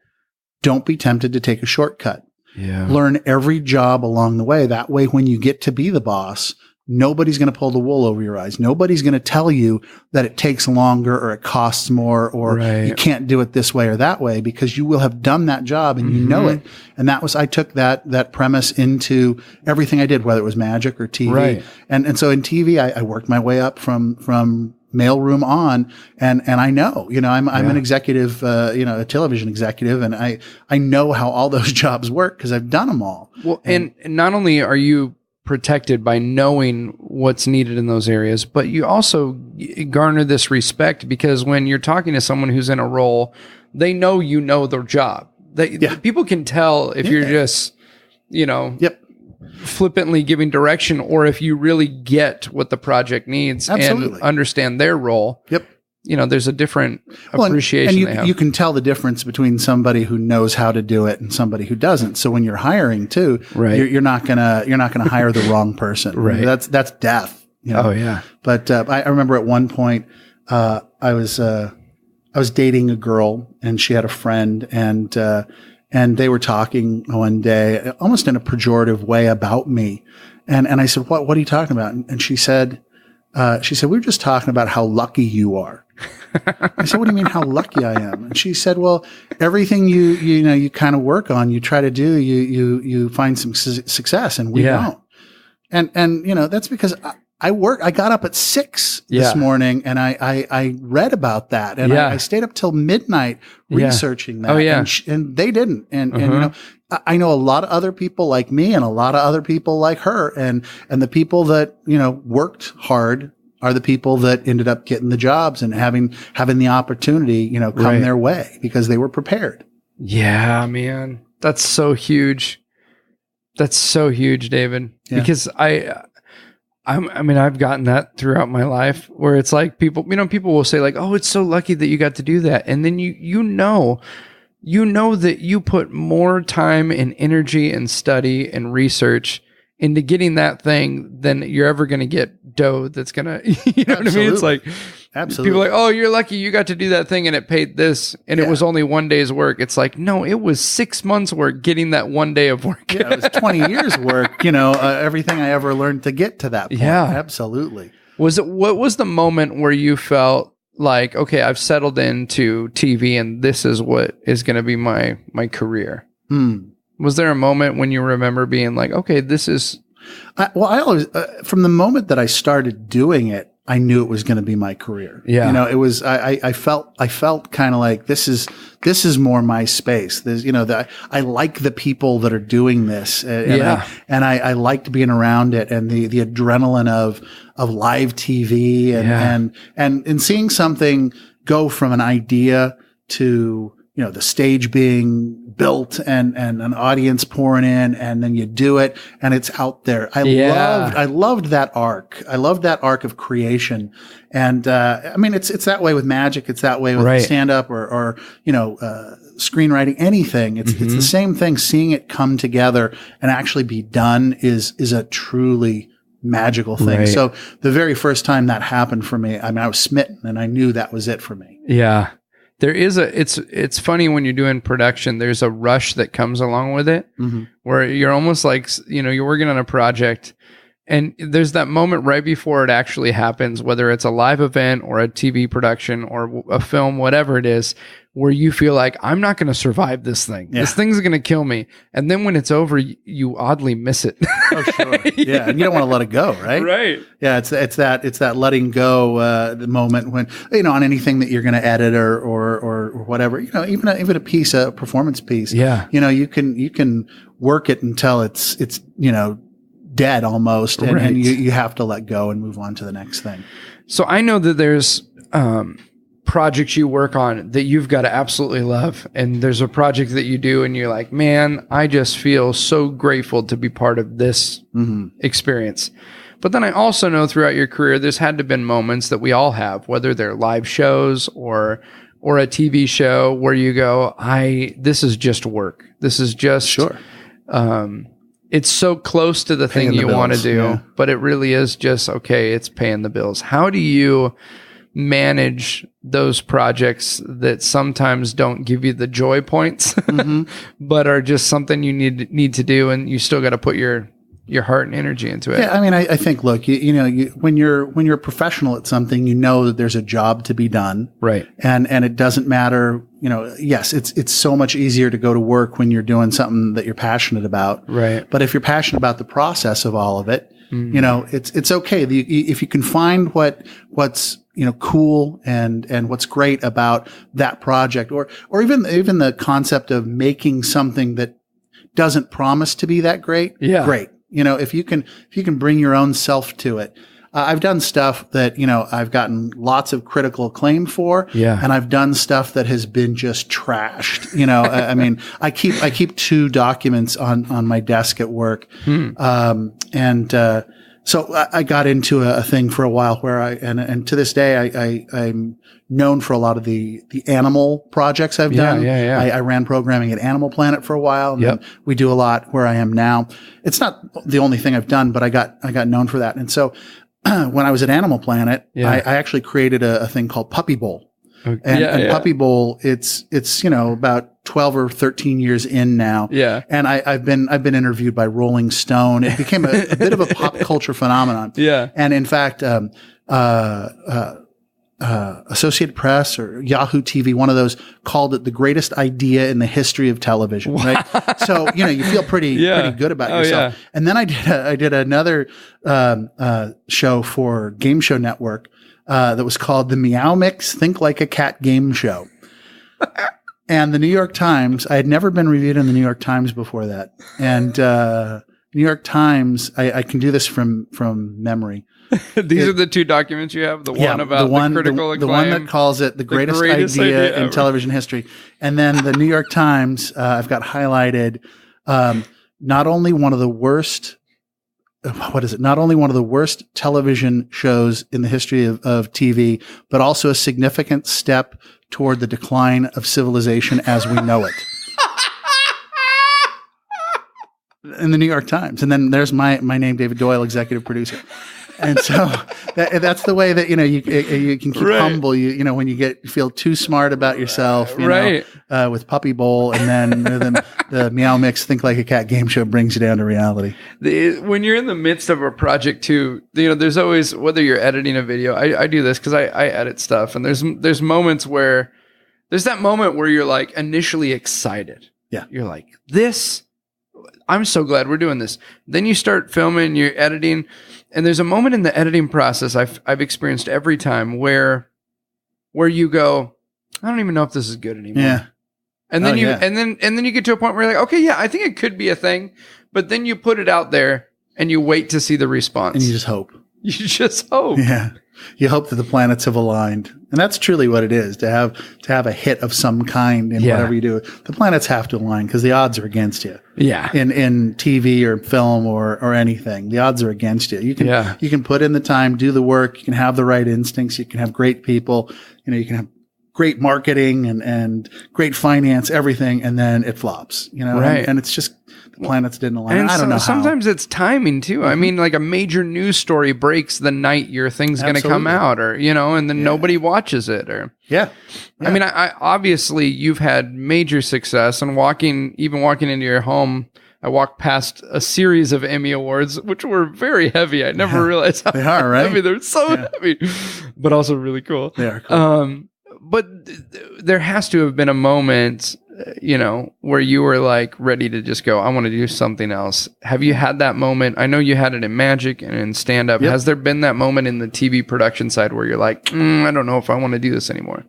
don't be tempted to take a shortcut. Yeah. Learn every job along the way. That way, when you get to be the boss, nobody's going to pull the wool over your eyes. Nobody's going to tell you that it takes longer or it costs more or you can't do it this way or that way, because you will have done that job and you know it. And I took that premise into everything I did, whether it was magic or TV. Right. And so in TV, I worked my way up from mailroom on, and I know, I'm an executive, a television executive, and I know how all those jobs work because I've done them all. Well, and not only are you protected by knowing what's needed in those areas, but you also garner this respect because when you're talking to someone who's in a role, they know their job. People can tell if you're just, flippantly giving direction, or if you really get what the project needs and understand their role. Yep. There's a different appreciation. And you can tell the difference between somebody who knows how to do it and somebody who doesn't. So when you're hiring too, you're not gonna hire the wrong person. Right. That's death. Oh yeah. But I remember at one point I was dating a girl, and she had a friend, and they were talking one day, almost in a pejorative way, about me. And I said, what are you talking about? And she said, we were just talking about how lucky you are. I said, what do you mean how lucky I am? And she said, well, everything you kind of work on, you try to do, you find some success, and we don't. And that's because I got up at 6 this morning, and I read about that, and I stayed up till midnight researching that. Oh yeah. And they didn't. And I know a lot of other people like me, and a lot of other people like her, and the people that worked hard are the people that ended up getting the jobs and having the opportunity come their way because they were prepared. Yeah, man, that's so huge. That's so huge, David. Yeah. Because I've gotten that throughout my life where it's like people will say like, oh, it's so lucky that you got to do that. And then you know that you put more time and energy and study and research into getting that thing than you're ever going to get dough that's going to, what I mean? It's like, absolutely. People are like, oh, you're lucky you got to do that thing and it paid this and it was only 1 day's work. It's like, no, it was 6 months work getting that 1 day of work. Yeah, it was 20 years work, everything I ever learned to get to that point. Yeah. Absolutely. What was the moment where you felt like, okay, I've settled into TV and this is what is going to be my career? Was there a moment when you remember being like, okay, this is... I always, from the moment that I started doing it, I knew it was going to be my career. Yeah. It was, I felt kind of like this is more my space. There's, I like the people that are doing this. And I liked being around it, and the adrenaline of live TV and seeing something go from an idea to, the stage being built and an audience pouring in, and then you do it and it's out there. I loved that arc. I loved that arc of creation. And, it's that way with magic. It's that way with stand up or screenwriting, anything. It's the same thing. Seeing it come together and actually be done is a truly magical thing. Right. So the very first time that happened for me, I was smitten, and I knew that was it for me. Yeah. There is it's funny when you're doing production, there's a rush that comes along with it where you're almost like, you're working on a project and there's that moment right before it actually happens, whether it's a live event or a TV production or a film, whatever it is, where you feel like, I'm not going to survive this thing. Yeah. This thing's going to kill me. And then when it's over, you oddly miss it. Oh, sure. Yeah. And you don't want to let it go, right? Right. Yeah. It's that letting go, the moment when, on anything that you're going to edit or whatever, even a piece, a performance piece. Yeah. You can work it until it's dead almost. And you have to let go and move on to the next thing. So I know that there's, projects you work on that you've got to absolutely love, and there's a project that you do and you're like, man, I just feel so grateful to be part of this experience. But then I also know throughout your career there's had to been moments that we all have, whether they're live shows or a TV show, where you go, this is just work. This is just it's so close to the thing you want to do, but it really is just, okay, it's paying the bills. How do you manage those projects that sometimes don't give you the joy points, but are just something you need to do, and you still got to put your heart and energy into it? Yeah, I think, look, when you're a professional at something, that there's a job to be done, right? And it doesn't matter. Yes, it's so much easier to go to work when you're doing something that you're passionate about, right? But if you're passionate about the process of all of it, You know, it's okay. If you can find what's, you know, cool and what's great about that project, or even the concept of making something that doesn't promise to be that great. Yeah. Great. You know, if you can bring your own self to it. I've done stuff that, you know, I've gotten lots of critical acclaim for. Yeah. And I've done stuff that has been just trashed. You know, I mean, I keep 2 documents on my desk at work. So I got into a thing for a while where and to this day, I'm known for a lot of the animal projects I've done. Yeah. I ran programming at Animal Planet for a while. And then we do a lot where I am now. It's not the only thing I've done, but I got known for that. And so when I was at Animal Planet, I actually created a thing called Puppy Bowl. Okay. And Puppy Bowl, it's, you know, about 12 or 13 years in now. Yeah. And I've been interviewed by Rolling Stone. It became a bit of a pop culture phenomenon. Yeah. And in fact, Associated Press or Yahoo TV, one of those, called it the greatest idea in the history of television. Wow. Right. So, you know, you feel pretty good about yourself. Yeah. And then I did another, show for Game Show Network, that was called the Meow Mix Think Like a Cat Game Show. And the New York Times, I had never been reviewed in the New York Times before that. And, New York Times, I can do this from memory. These are the 2 documents you have. The one about the critical acclaim. The one that calls it the greatest idea in television history. And then the New York Times, I've got highlighted, not only one of the worst television shows in the history of TV, but also a significant step toward the decline of civilization as we know it. In the New York Times. And then there's my name, David Doyle, executive producer. And so that's the way that, you know, you can keep humble. You know, when you feel too smart about yourself, you know, with Puppy Bowl, and then the Meow Mix Think Like a Cat Game Show brings you down to reality. When you're in the midst of a project too, you know, there's always, whether you're editing a video, I do this because I edit stuff, and there's moments where there's that moment where you're like initially excited. Yeah. You're like, I'm so glad we're doing this. Then you start filming, you're editing, and there's a moment in the editing process I've experienced every time where you go, I don't even know if this is good anymore. Yeah. And then and then you get to a point where you're like, okay, yeah, I think it could be a thing, but then you put it out there and you wait to see the response. And you just hope. You just hope. Yeah. You hope that the planets have aligned. And that's truly what it is, to have a hit of some kind in whatever you do. The planets have to align because the odds are against you. Yeah. In TV or film or anything, the odds are against you. You can put in the time, do the work, you can have the right instincts, you can have great people, you know, you can have great marketing and great finance, everything, and then it flops, you know, and it's just, the planets didn't align. And I don't know how. Sometimes it's timing too. Mm-hmm. I mean, like a major news story breaks the night your thing's going to come out, or, you know, and then nobody watches it, or I mean, I obviously you've had major success, and walking into your home, I walked past a series of Emmy Awards, which were very heavy. I never realized how they are, right? heavy. They're so heavy, but also really cool. They are cool. But there has to have been a moment, you know, where you were like ready to just go, I want to do something else. Have you had that moment? I know you had it in Magic and in stand-up. Yep. Has there been that moment in the TV production side where you're like, I don't know if I want to do this anymore?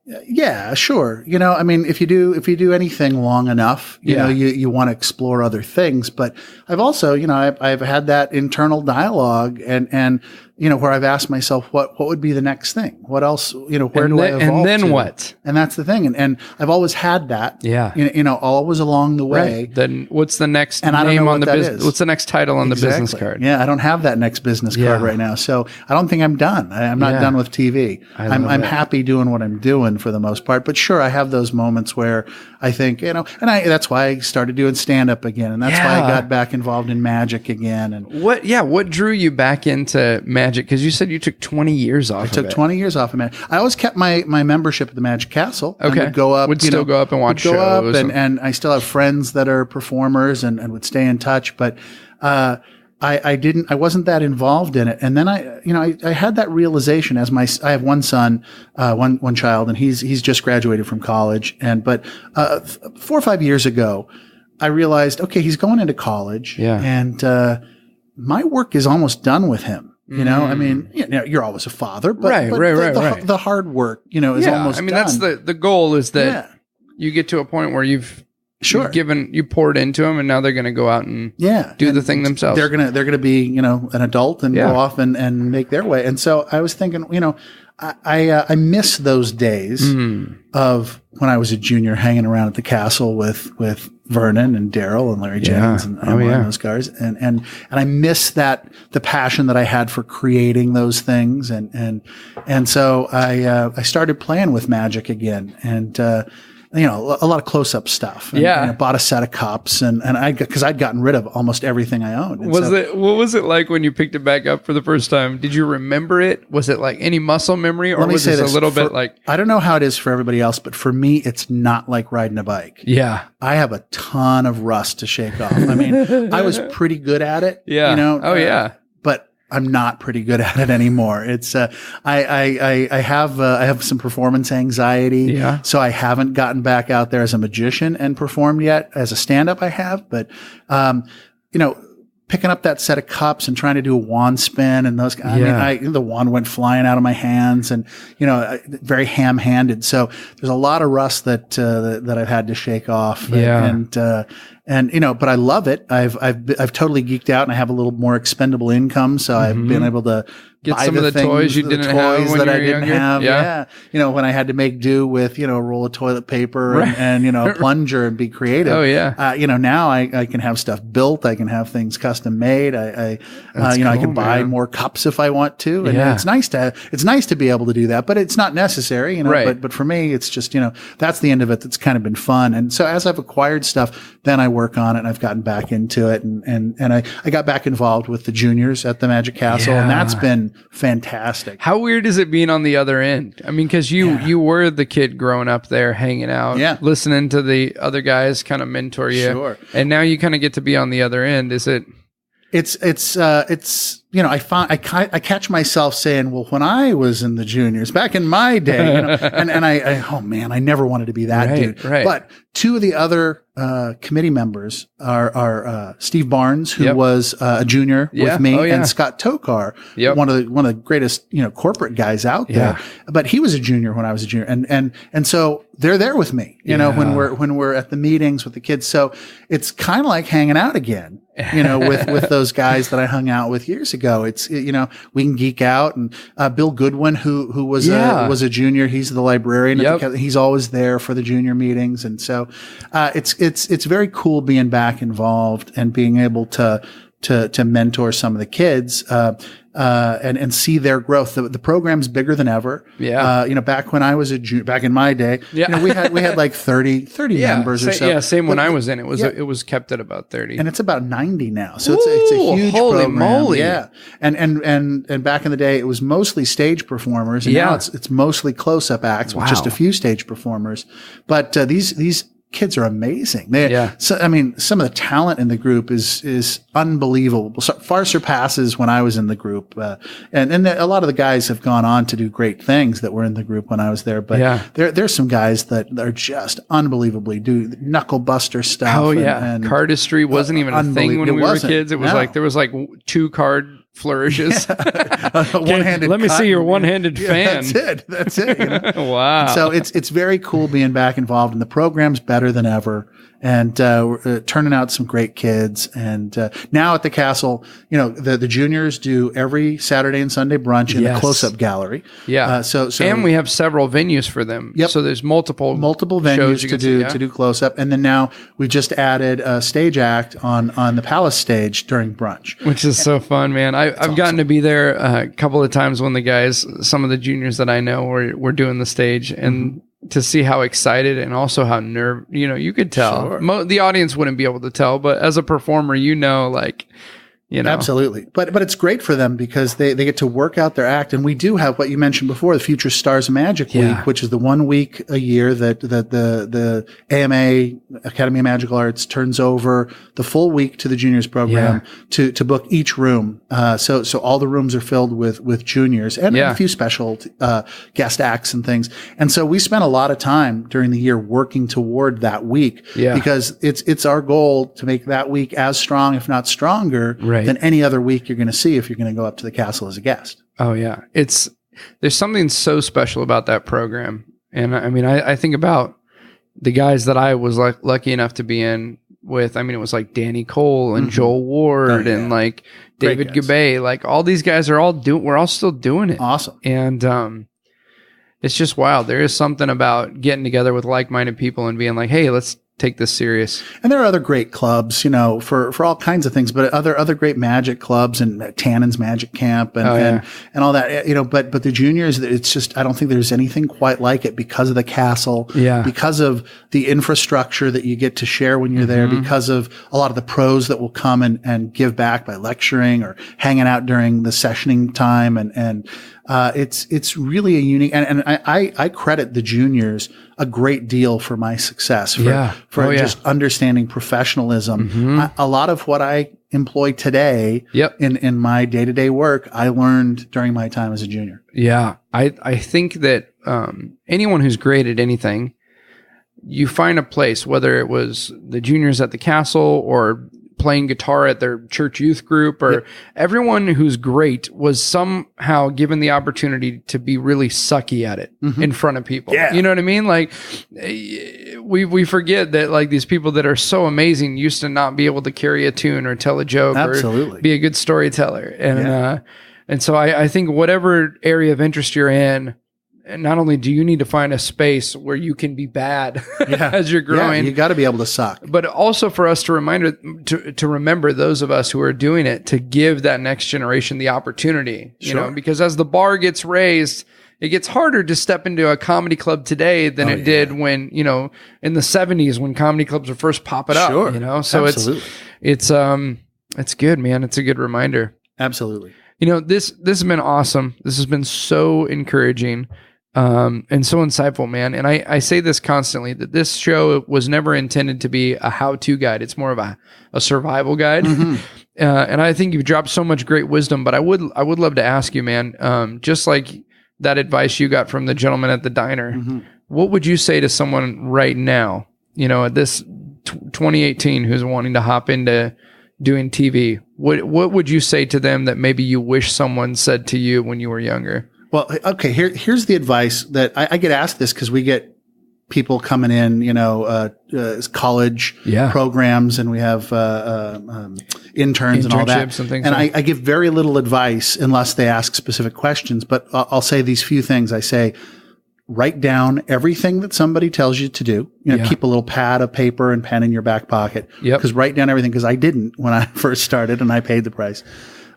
Yeah, sure. You know, I mean, if you do anything long enough, you know, you want to explore other things. But I've also, you know, I've had that internal dialogue and you know, where I've asked myself, what would be the next thing? What else, you know, where do I evolve and then to? What? And that's the thing. And I've always had that. Yeah. You know, always along the way. Right. Then what's the next and name on the business? What's the next title on the business card? Yeah, I don't have that next business card right now. So I don't think I'm done. I'm not done with TV. I'm happy doing what I'm doing for the most part. But sure, I have those moments where I think, you know, and that's why I started doing stand-up again. And that's why I got back involved in Magic again. And what drew you back into Magic? Because you said you took 20 years off. I took 20 years off of Magic. I always kept my membership at the Magic Castle. Okay. Would go up. Would still go up and watch shows. Go up and I still have friends that are performers and would stay in touch. But I wasn't that involved in it. And then I had that realization as I have one son, one child, and he's just graduated from college. But 4 or 5 years ago, I realized, okay, he's going into college. Yeah. And, my work is almost done with him. You know, I mean, you're always a father, but, Right. the hard work, is almost done. that's the goal is that you get to a point where you've poured into them, and now they're going to go out and do the thing themselves. They're gonna be, an adult and go off and make their way. And so I was thinking, I miss those days of when I was a junior hanging around at the castle with Vernon and Daryl and Larry Jennings and those guys. And I miss the passion that I had for creating those things. And so I started playing with magic again. And, a lot of close-up stuff. And I bought a set of cups because I'd gotten rid of almost everything I owned. What was it like when you picked it back up for the first time? Did you remember it? Was it like any muscle memory, or was it a little bit like? I don't know how it is for everybody else, but for me, it's not like riding a bike. Yeah, I have a ton of rust to shake off. I mean, I was pretty good at it. Yeah. But I'm not pretty good at it anymore. It's I have some performance anxiety, so I haven't gotten back out there as a magician and performed yet. As a stand-up, I have, but picking up that set of cups and trying to do a wand spin and those. I mean, the wand went flying out of my hands, and very ham-handed. So there's a lot of rust that I've had to shake off. But I love it. I've totally geeked out, and I have a little more expendable income, so I've been able to get buy some of the toys you didn't have when that I you were didn't younger. have. Yeah. When I had to make do with a roll of toilet paper and a plunger and be creative. Oh yeah. Now I can have stuff built. I can have things custom made. I can buy more cups if I want to. And it's nice to be able to do that, but it's not necessary. But for me, it's just that's the end of it. That's kind of been fun. And so as I've acquired stuff, then I work on it, and I've gotten back into it, and I got back involved with the juniors at the Magic Castle, and that's been fantastic. How weird is it being on the other end? I mean, because you were the kid growing up there, hanging out, listening to the other guys kind of mentor you, and now you kind of get to be on the other end. Is it? It's I catch myself saying, well, when I was in the juniors back in my day, I never wanted to be that dude. Right. But two of the other committee members are Steve Barnes, who was a junior with me, and Scott Tokar, one of the greatest corporate guys out there. But he was a junior when I was a junior, and so they're there with me, when we're at the meetings with the kids. So it's kind of like hanging out again, with those guys that I hung out with years ago. It's we can geek out, and Bill Goodwin, who was a junior, he's the librarian. He's always there for the junior meetings, and so it's very cool being back involved and being able to mentor some of the kids and see their growth. The program's bigger than ever. Back when I was back in my day, we had like 30 members or so. Yeah, same when I was in it. It was kept at about 30. And it's about 90 now. So it's a huge program. Moly. Yeah. And back in the day it was mostly stage performers, and now it's mostly close-up acts with just a few stage performers. But these kids are amazing. So, I mean, some of the talent in the group is unbelievable. Far surpasses when I was in the group. And a lot of the guys have gone on to do great things that were in the group when I was there. But there's some guys that are just unbelievly do knuckle buster stuff. Oh yeah. And cardistry wasn't even a thing when we were kids. It was like, there was like 2 card flourishes. One-handed. Let me see your one-handed fan. That's it. Wow. So it's very cool being back involved, and the program's better than ever. And we're turning out some great kids. And now at the castle, the juniors do every Saturday and Sunday brunch in the close-up gallery. And we have several venues for them. So there's multiple venues to do close-up. And then now we've just added a stage act on the Palace stage during brunch, which is so fun, man. I've gotten to be there a couple of times when some of the juniors that I know were doing the stage, and to see how excited and also how you could tell. The audience wouldn't be able to tell, but as a performer, Absolutely. But it's great for them because they get to work out their act. And we do have what you mentioned before, the Future Stars of Magic Week, which is the 1 week a year that the AMA, Academy of Magical Arts, turns over the full week to the juniors program to book each room. So all the rooms are filled with juniors and a few special guest acts and things. And so we spent a lot of time during the year working toward that week because it's our goal to make that week as strong, if not stronger, than any other week you're going to see if you're going to go up to the castle as a guest. Oh yeah. There's something so special about that program. And I mean, I think about the guys that I was lucky enough to be in with. I mean, it was like Danny Cole and Joel Ward and like David Gabay, like all these guys we're all still doing it. Awesome. And, it's just wild. There is something about getting together with like-minded people and being like, hey, let's take this serious. And there are other great clubs, for all kinds of things, but other great magic clubs and Tannen's Magic Camp and all that, but the juniors, it's just, I don't think there's anything quite like it because of the castle, because of the infrastructure that you get to share when you're there, because of a lot of the pros that will come and give back by lecturing or hanging out during the sessioning time. And it's really a unique, and I credit the juniors a great deal for my success, for just understanding professionalism. A lot of what I employ today in my day-to-day work, I learned during my time as a junior. Yeah. I think that anyone who's great at anything, you find a place, whether it was the juniors at the castle or playing guitar at their church youth group, or everyone who's great was somehow given the opportunity to be really sucky at it in front of people. Yeah. You know what I mean? Like we forget that like these people that are so amazing used to not be able to carry a tune or tell a joke or be a good storyteller. And so I think whatever area of interest you're in, and not only do you need to find a space where you can be bad as you're growing, you got to be able to suck, but also for us to remember those of us who are doing it, to give that next generation the opportunity, because as the bar gets raised, it gets harder to step into a comedy club today than it did when, in the 70s when comedy clubs were first popping up, so it's good, man. It's a good reminder. Absolutely. This has been awesome. This has been so encouraging. And so insightful, man. And I say this constantly, that this show was never intended to be a how-to guide. It's more of a survival guide. And I think you've dropped so much great wisdom, but I would love to ask you, man, just like that advice you got from the gentleman at the diner, what would you say to someone right now, at this 2018 who's wanting to hop into doing TV? What would you say to them that maybe you wish someone said to you when you were younger? Well, okay, here's the advice that I get asked this because we get people coming in, college programs, and we have interns and all that. And I give very little advice unless they ask specific questions. But I'll say these few things. I say, write down everything that somebody tells you to do. Keep a little pad of paper and pen in your back pocket. Because write down everything, because I didn't when I first started and I paid the price.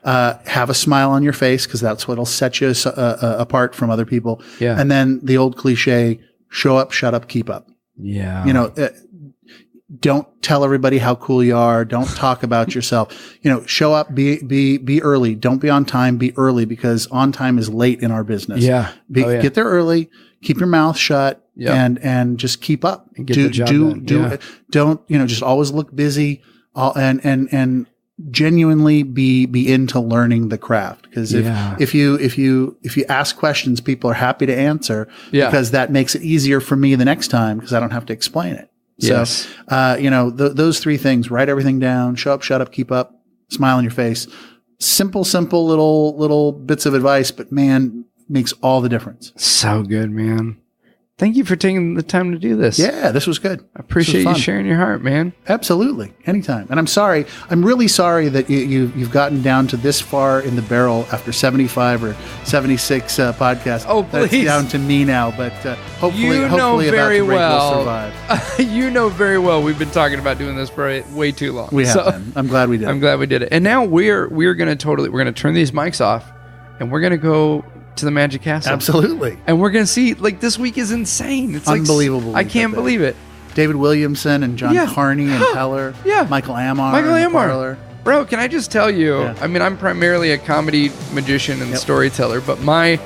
Have a smile on your face, because that's what'll set you apart from other people. Yeah. And then the old cliche, show up, shut up, keep up. Yeah. Don't tell everybody how cool you are. Don't talk about yourself. Show up, be early. Don't be on time, be early, because on time is late in our business. Yeah. Get there early, keep your mouth shut, and just keep up. And get the job done. Don't, just always look busy, and genuinely be into learning the craft, because if you ask questions, people are happy to answer, because that makes it easier for me the next time, because I don't have to explain it. So those three things: write everything down, show up, shut up, keep up, smile on your face. Simple little bits of advice, but man, makes all the difference. So good, man. Thank you for taking the time to do this. Yeah, this was good. I appreciate you sharing your heart, man. Absolutely. Anytime. And I'm really sorry that you've gotten down to this far in the barrel after 75 or 76 podcasts. Oh, please. That's down to me now, but hopefully very we'll survive. You know very well we've been talking about doing this for way too long. We have been. I'm glad we did. I'm glad we did it. And now we're going to turn these mics off, and we're going to go to the Magic Castle. Absolutely. And we're going to see, this week is insane. It's unbelievable. I can't believe it. David Williamson and John Carney and Heller. Michael Ammar. Bro, can I just tell you, I mean, I'm primarily a comedy magician and storyteller, but my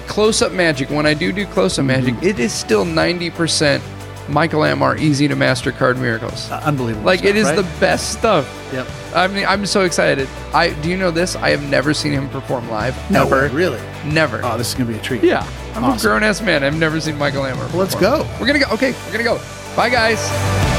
close-up magic, when I do close-up magic, it is still 90% Michael Ammar Easy to Master Card Miracles. Unbelievable. It is the best stuff. Yep. I mean, I'm so excited. Do you know this? I have never seen him perform live. No ever. Way, really? Never. Oh, this is going to be a treat. Yeah. I'm a grown-ass man. I've never seen Michael Ammar perform. Well, let's go. We're going to go. Okay, we're going to go. Bye, guys.